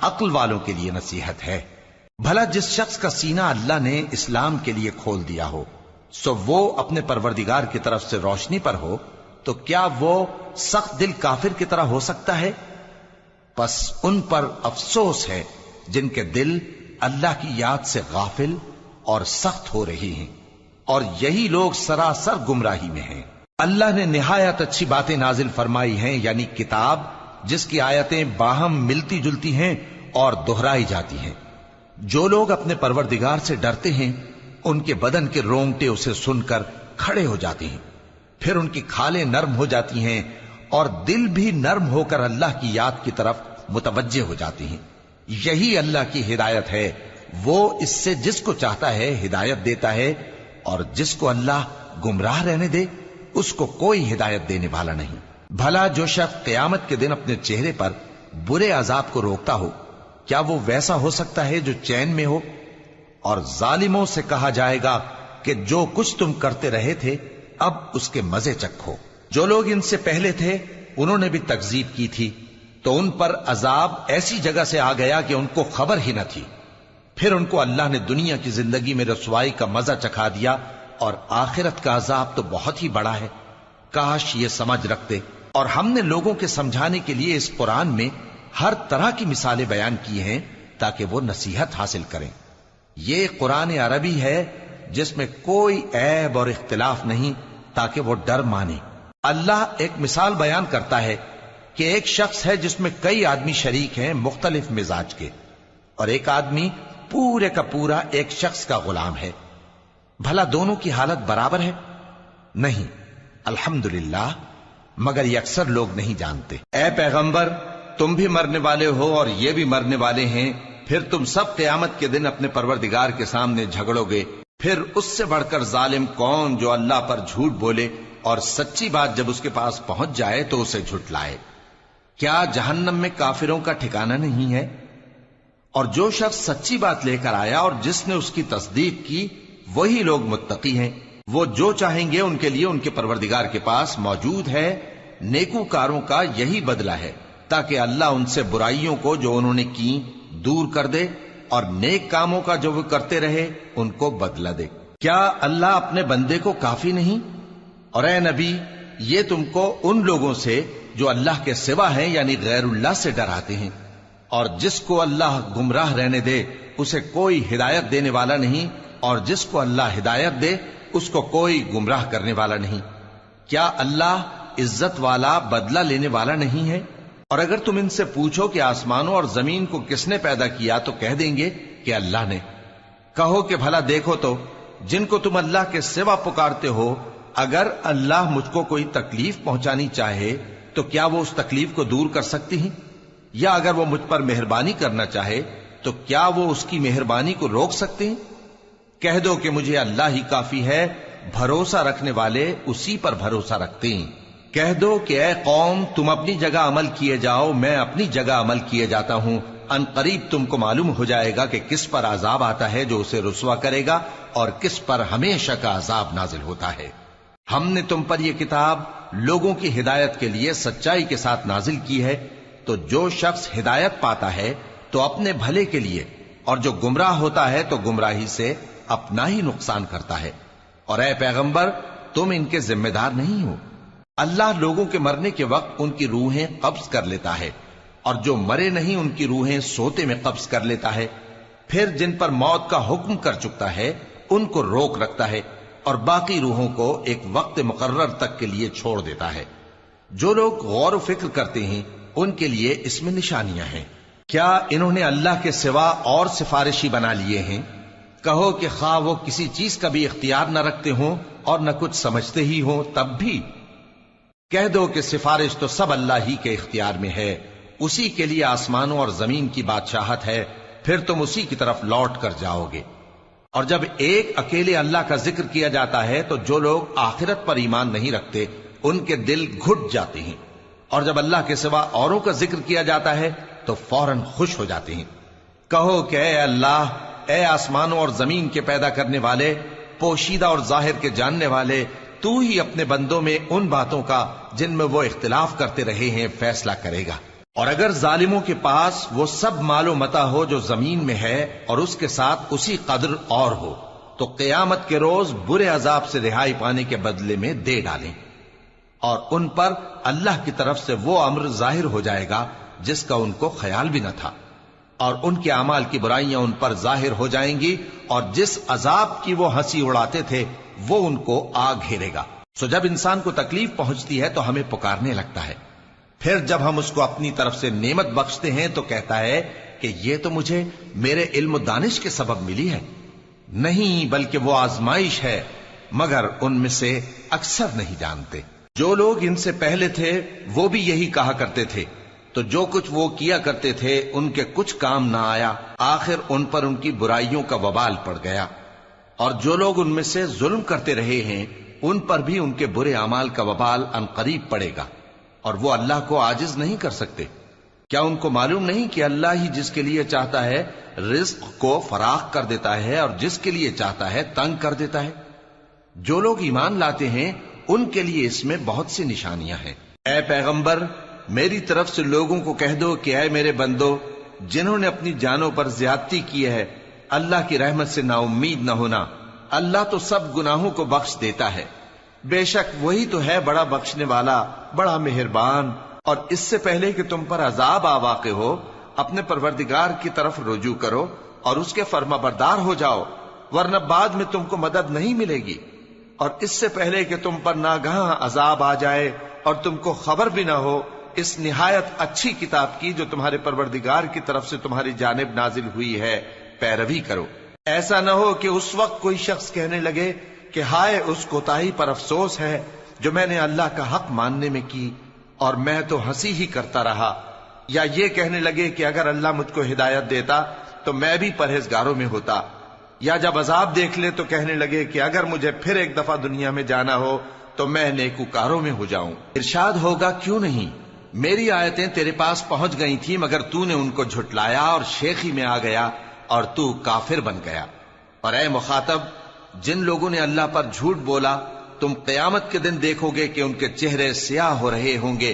عقل والوں کے لیے نصیحت ہے۔ بھلا جس شخص کا سینہ اللہ نے اسلام کے لیے کھول دیا ہو سو وہ اپنے پروردگار کی طرف سے روشنی پر ہو، تو کیا وہ سخت دل کافر کی طرح ہو سکتا ہے؟ پس ان پر افسوس ہے جن کے دل اللہ کی یاد سے غافل اور سخت ہو رہی ہیں، اور یہی لوگ سراسر گمراہی میں ہیں۔ اللہ نے نہایت اچھی باتیں نازل فرمائی ہیں، یعنی کتاب جس کی آیتیں باہم ملتی جلتی ہیں اور دہرائی جاتی ہیں۔ جو لوگ اپنے پروردگار سے ڈرتے ہیں ان کے بدن کے رونگٹے اسے سن کر کھڑے ہو جاتے ہیں، پھر ان کی کھالیں نرم ہو جاتی ہیں اور دل بھی نرم ہو کر اللہ کی یاد کی طرف متوجہ ہو جاتی ہیں۔ یہی اللہ کی ہدایت ہے، وہ اس سے جس کو چاہتا ہے ہدایت دیتا ہے، اور جس کو اللہ گمراہ رہنے دے اس کو کوئی ہدایت دینے والا نہیں۔ بھلا جو شخص قیامت کے دن اپنے چہرے پر برے عذاب کو روکتا ہو، کیا وہ ویسا ہو سکتا ہے جو چین میں ہو؟ اور ظالموں سے کہا جائے گا کہ جو کچھ تم کرتے رہے تھے اب اس کے مزے چکھو۔ جو لوگ ان سے پہلے تھے انہوں نے بھی تکذیب کی تھی، تو ان پر عذاب ایسی جگہ سے آ گیا کہ ان کو خبر ہی نہ تھی۔ پھر ان کو اللہ نے دنیا کی زندگی میں رسوائی کا مزہ چکھا دیا، اور آخرت کا عذاب تو بہت ہی بڑا ہے۔ کاش یہ سمجھ رکھتے۔ اور ہم نے لوگوں کے سمجھانے کے لیے اس قرآن میں ہر طرح کی مثالیں بیان کی ہیں تاکہ وہ نصیحت حاصل کریں۔ یہ قرآن عربی ہے جس میں کوئی عیب اور اختلاف نہیں تاکہ وہ ڈر مانے۔ اللہ ایک مثال بیان کرتا ہے کہ ایک شخص ہے جس میں کئی آدمی شریک ہیں مختلف مزاج کے، اور ایک آدمی پورے کا پورا ایک شخص کا غلام ہے۔ بھلا دونوں کی حالت برابر ہے؟ نہیں، الحمدللہ، مگر یہ اکثر لوگ نہیں جانتے۔ اے پیغمبر، تم بھی مرنے والے ہو اور یہ بھی مرنے والے ہیں، پھر تم سب قیامت کے دن اپنے پروردگار کے سامنے جھگڑو گے۔ پھر اس سے بڑھ کر ظالم کون جو اللہ پر جھوٹ بولے اور سچی بات جب اس کے پاس پہنچ جائے تو اسے جھٹلائے۔ کیا جہنم میں کافروں کا ٹھکانہ نہیں ہے؟ اور جو شخص سچی بات لے کر آیا اور جس نے اس کی تصدیق کی وہی لوگ متقی ہیں۔ وہ جو چاہیں گے ان کے لیے ان کے پروردگار کے پاس موجود ہے۔ نیکوکاروں کا یہی بدلہ ہے، تاکہ اللہ ان سے برائیوں کو جو انہوں نے کی دور کر دے، اور نیک کاموں کا جو وہ کرتے رہے ان کو بدلہ دے۔ کیا اللہ اپنے بندے کو کافی نہیں؟ اور اے نبی، یہ تم کو ان لوگوں سے جو اللہ کے سوا ہیں یعنی غیر اللہ سے ڈراتے ہیں، اور جس کو اللہ گمراہ رہنے دے اسے کوئی ہدایت دینے والا نہیں، اور جس کو اللہ ہدایت دے اس کو کوئی گمراہ کرنے والا نہیں۔ کیا اللہ عزت والا بدلہ لینے والا نہیں ہے؟ اور اگر تم ان سے پوچھو کہ آسمانوں اور زمین کو کس نے پیدا کیا تو کہہ دیں گے کہ اللہ نے۔ کہو کہ بھلا دیکھو تو جن کو تم اللہ کے سوا پکارتے ہو، اگر اللہ مجھ کو کوئی تکلیف پہنچانی چاہے تو کیا وہ اس تکلیف کو دور کر سکتی ہیں؟ یا اگر وہ مجھ پر مہربانی کرنا چاہے تو کیا وہ اس کی مہربانی کو روک سکتے ہیں؟ کہہ دو کہ مجھے اللہ ہی کافی ہے، بھروسہ رکھنے والے اسی پر بھروسہ رکھتے ہیں۔ کہہ دو کہ اے قوم، تم اپنی جگہ عمل کیے جاؤ، میں اپنی جگہ عمل کیے جاتا ہوں۔ ان قریب تم کو معلوم ہو جائے گا کہ کس پر عذاب آتا ہے جو اسے رسوا کرے گا، اور کس پر ہمیشہ کا عذاب نازل ہوتا ہے۔ ہم نے تم پر یہ کتاب لوگوں کی ہدایت کے لیے سچائی کے ساتھ نازل کی ہے، تو جو شخص ہدایت پاتا ہے تو اپنے بھلے کے لیے، اور جو گمراہ ہوتا ہے تو گمراہی سے اپنا ہی نقصان کرتا ہے۔ اور اے پیغمبر، تم ان کے ذمہ دار نہیں ہو۔ اللہ لوگوں کے مرنے کے وقت ان کی روحیں قبض کر لیتا ہے، اور جو مرے نہیں ان کی روحیں سوتے میں قبض کر لیتا ہے۔ پھر جن پر موت کا حکم کر چکتا ہے ان کو روک رکھتا ہے، اور باقی روحوں کو ایک وقت مقرر تک کے لیے چھوڑ دیتا ہے۔ جو لوگ غور و فکر کرتے ہیں ان کے لیے اس میں نشانیاں ہیں۔ کیا انہوں نے اللہ کے سوا اور سفارشی بنا لیے ہیں؟ کہو کہ خواہ وہ کسی چیز کا بھی اختیار نہ رکھتے ہوں اور نہ کچھ سمجھتے ہی ہوں تب بھی کہہ دو کہ سفارش تو سب اللہ ہی کے اختیار میں ہے، اسی کے لیے آسمانوں اور زمین کی بادشاہت ہے، پھر تم اسی کی طرف لوٹ کر جاؤ گے۔ اور جب ایک اکیلے اللہ کا ذکر کیا جاتا ہے تو جو لوگ آخرت پر ایمان نہیں رکھتے ان کے دل گھٹ جاتے ہیں، اور جب اللہ کے سوا اوروں کا ذکر کیا جاتا ہے تو فوراً خوش ہو جاتے ہیں۔ کہو کہ اے اللہ، اے آسمانوں اور زمین کے پیدا کرنے والے، پوشیدہ اور ظاہر کے جاننے والے، تو ہی اپنے بندوں میں ان باتوں کا جن میں وہ اختلاف کرتے رہے ہیں فیصلہ کرے گا۔ اور اگر ظالموں کے پاس وہ سب مال و متا ہو جو زمین میں ہے اور اس کے ساتھ اسی قدر اور ہو تو قیامت کے روز برے عذاب سے رہائی پانے کے بدلے میں دے ڈالیں، اور ان پر اللہ کی طرف سے وہ امر ظاہر ہو جائے گا جس کا ان کو خیال بھی نہ تھا، اور ان کے اعمال کی برائیاں ان پر ظاہر ہو جائیں گی، اور جس عذاب کی وہ ہنسی اڑاتے تھے وہ ان کو آ گھیرے گا۔ سو جب انسان کو تکلیف پہنچتی ہے تو ہمیں پکارنے لگتا ہے، پھر جب ہم اس کو اپنی طرف سے نعمت بخشتے ہیں تو کہتا ہے کہ یہ تو مجھے میرے علم و دانش کے سبب ملی ہے۔ نہیں، بلکہ وہ آزمائش ہے، مگر ان میں سے اکثر نہیں جانتے۔ جو لوگ ان سے پہلے تھے وہ بھی یہی کہا کرتے تھے، تو جو کچھ وہ کیا کرتے تھے ان کے کچھ کام نہ آیا، آخر ان پر ان کی برائیوں کا وبال پڑ گیا۔ اور جو لوگ ان میں سے ظلم کرتے رہے ہیں ان پر بھی ان کے برے اعمال کا وبال عنقریب پڑے گا، اور وہ اللہ کو عاجز نہیں کر سکتے۔ کیا ان کو معلوم نہیں کہ اللہ ہی جس کے لیے چاہتا ہے رزق کو فراخ کر دیتا ہے اور جس کے لیے چاہتا ہے تنگ کر دیتا ہے؟ جو لوگ ایمان لاتے ہیں ان کے لیے اس میں بہت سی نشانیاں ہیں۔ اے پیغمبر، میری طرف سے لوگوں کو کہہ دو کہ اے میرے بندو، جنہوں نے اپنی جانوں پر زیادتی کی ہے، اللہ کی رحمت سے نا امید نہ ہونا۔ اللہ تو سب گناہوں کو بخش دیتا ہے، بے شک وہی تو ہے بڑا بخشنے والا، بڑا مہربان۔ اور اس سے پہلے کہ تم پر عذاب آ واقع ہو، اپنے پروردگار کی طرف رجوع کرو اور اس کے فرما بردار ہو جاؤ، ورنہ بعد میں تم کو مدد نہیں ملے گی۔ اور اس سے پہلے کہ تم پر ناگہاں عذاب آ جائے اور تم کو خبر بھی نہ ہو، اس نہایت اچھی کتاب کی جو تمہارے پروردگار کی طرف سے تمہاری جانب نازل ہوئی ہے پیروی کرو۔ ایسا نہ ہو کہ اس وقت کوئی شخص کہنے لگے کہ ہائے اس کوتاہی پر افسوس ہے جو میں نے اللہ کا حق ماننے میں کی، اور میں تو ہنسی ہی کرتا رہا، یا یہ کہنے لگے کہ اگر اللہ مجھ کو ہدایت دیتا تو میں بھی پرہیزگاروں میں ہوتا، یا جب عذاب دیکھ لے تو کہنے لگے کہ اگر مجھے پھر ایک دفعہ دنیا میں جانا ہو تو میں نیکوکاروں میں ہو جاؤں۔ ارشاد ہوگا کیوں نہیں، میری آیتیں تیرے پاس پہنچ گئی تھی مگر تو نے ان کو جھٹلایا اور شیخی میں آ گیا اور تو کافر بن گیا۔ اور اے مخاطب، جن لوگوں نے اللہ پر جھوٹ بولا تم قیامت کے دن دیکھو گے کہ ان کے چہرے سیاہ ہو رہے ہوں گے۔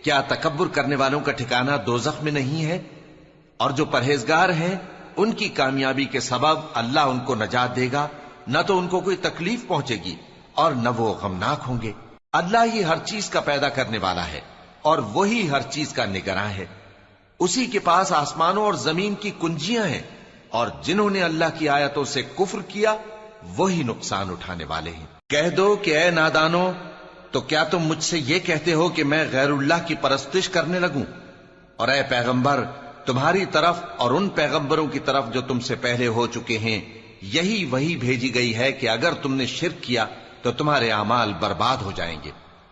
کیا تکبر کرنے والوں کا ٹھکانہ دوزخ میں نہیں ہے؟ اور جو پرہیزگار ہیں ان کی کامیابی کے سبب اللہ ان کو نجات دے گا، نہ تو ان کو کوئی تکلیف پہنچے گی اور نہ وہ غمناک ہوں گے۔ اللہ ہی ہر چیز کا پیدا کرنے والا ہے اور وہی ہر چیز کا نگراں ہے۔ اسی کے پاس آسمانوں اور زمین کی کنجیاں ہیں، اور جنہوں نے اللہ کی آیتوں سے کفر کیا وہی نقصان اٹھانے والے ہیں۔ کہہ دو کہ اے نادانو، تو کیا تم مجھ سے یہ کہتے ہو کہ میں غیر اللہ کی پرستش کرنے لگوں؟ اور اے پیغمبر، تمہاری طرف اور ان پیغمبروں کی طرف جو تم سے پہلے ہو چکے ہیں یہی وہی بھیجی گئی ہے کہ اگر تم نے شرک کیا تو تمہارے اعمال برباد ہو جائیں گے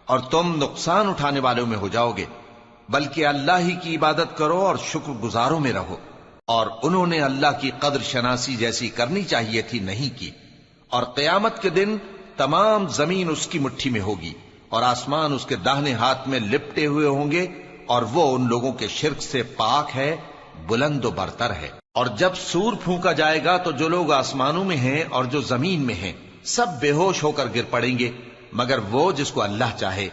اور تم نقصان اٹھانے والوں میں ہو جاؤ گے، بلکہ اللہ ہی کی عبادت کرو اور شکر گزاروں میں رہو۔ اور انہوں نے اللہ کی قدر شناسی جیسی کرنی چاہیے تھی نہیں کی۔ اور قیامت کے دن تمام زمین اس کی مٹھی میں ہوگی اور آسمان اس کے داہنے ہاتھ میں لپٹے ہوئے ہوں گے، اور وہ ان لوگوں کے شرک سے پاک ہے، بلند و برتر ہے۔ اور جب سور پھونکا جائے گا تو جو لوگ آسمانوں میں ہیں اور جو زمین میں ہیں سب بے ہوش ہو کر گر پڑیں گے مگر وہ جس کو اللہ چاہے۔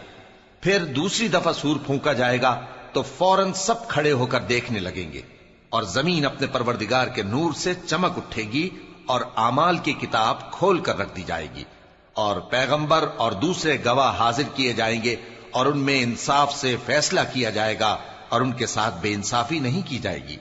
پھر دوسری دفعہ سور پھونکا جائے گا تو فوراً سب کھڑے ہو کر دیکھنے لگیں گے، اور زمین اپنے پروردگار کے نور سے چمک اٹھے گی اور اعمال کی کتاب کھول کر رکھ دی جائے گی، اور پیغمبر اور دوسرے گواہ حاضر کیے جائیں گے، اور ان میں انصاف سے فیصلہ کیا جائے گا اور ان کے ساتھ بے انصافی نہیں کی جائے گی۔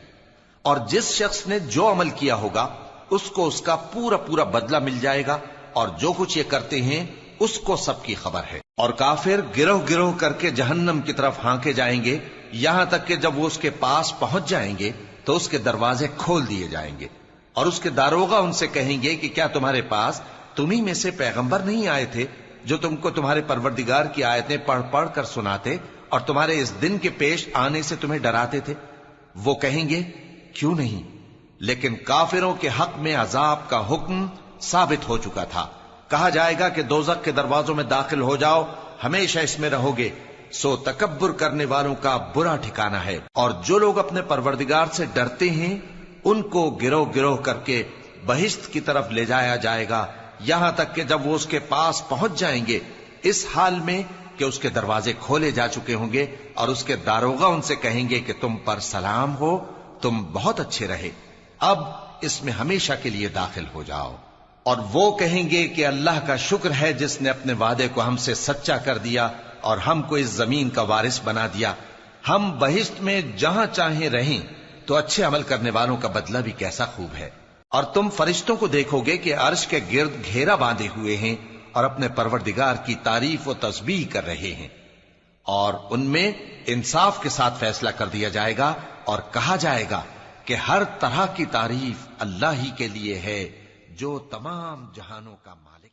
اور جس شخص نے جو عمل کیا ہوگا اس کو اس کا پورا پورا بدلہ مل جائے گا، اور جو کچھ یہ کرتے ہیں اس کو سب کی خبر ہے۔ اور کافر گروہ گروہ کر کے جہنم کی طرف ہانکے جائیں گے، یہاں تک کہ جب وہ اس کے پاس پہنچ جائیں گے تو اس کے دروازے کھول دیے جائیں گے، اور اس کے داروغہ ان سے کہیں گے کہ کیا تمہارے پاس تمہیں میں سے پیغمبر نہیں آئے تھے جو تم کو تمہارے پروردگار کی آیتیں پڑھ پڑھ کر سناتے اور تمہارے اس دن کے پیش آنے سے تمہیں ڈراتے تھے؟ وہ کہیں گے کیوں نہیں، لیکن کافروں کے حق میں عذاب کا حکم ثابت ہو چکا تھا۔ کہا جائے گا کہ دوزخ کے دروازوں میں داخل ہو جاؤ، ہمیشہ اس میں رہو گے، سو تکبر کرنے والوں کا برا ٹھکانہ ہے۔ اور جو لوگ اپنے پروردگار سے ڈرتے ہیں ان کو گروہ گروہ کر کے بہشت کی طرف لے جایا جائے گا، یہاں تک کہ جب وہ اس کے پاس پہنچ جائیں گے اس حال میں کہ اس کے دروازے کھولے جا چکے ہوں گے اور اس کے داروغہ ان سے کہیں گے کہ تم پر سلام ہو، تم بہت اچھے رہے، اب اس میں ہمیشہ کے لیے داخل ہو جاؤ۔ اور وہ کہیں گے کہ اللہ کا شکر ہے جس نے اپنے وعدے کو ہم سے سچا کر دیا اور ہم کو اس زمین کا وارث بنا دیا، ہم بہشت میں جہاں چاہیں رہیں، تو اچھے عمل کرنے والوں کا بدلہ بھی کیسا خوب ہے۔ اور تم فرشتوں کو دیکھو گے کہ عرش کے گرد گھیرا باندھے ہوئے ہیں اور اپنے پروردگار کی تعریف و تسبیح کر رہے ہیں، اور ان میں انصاف کے ساتھ فیصلہ کر دیا جائے گا اور کہا جائے گا کہ ہر طرح کی تعریف اللہ ہی کے لیے ہے جو تمام جہانوں کا مالک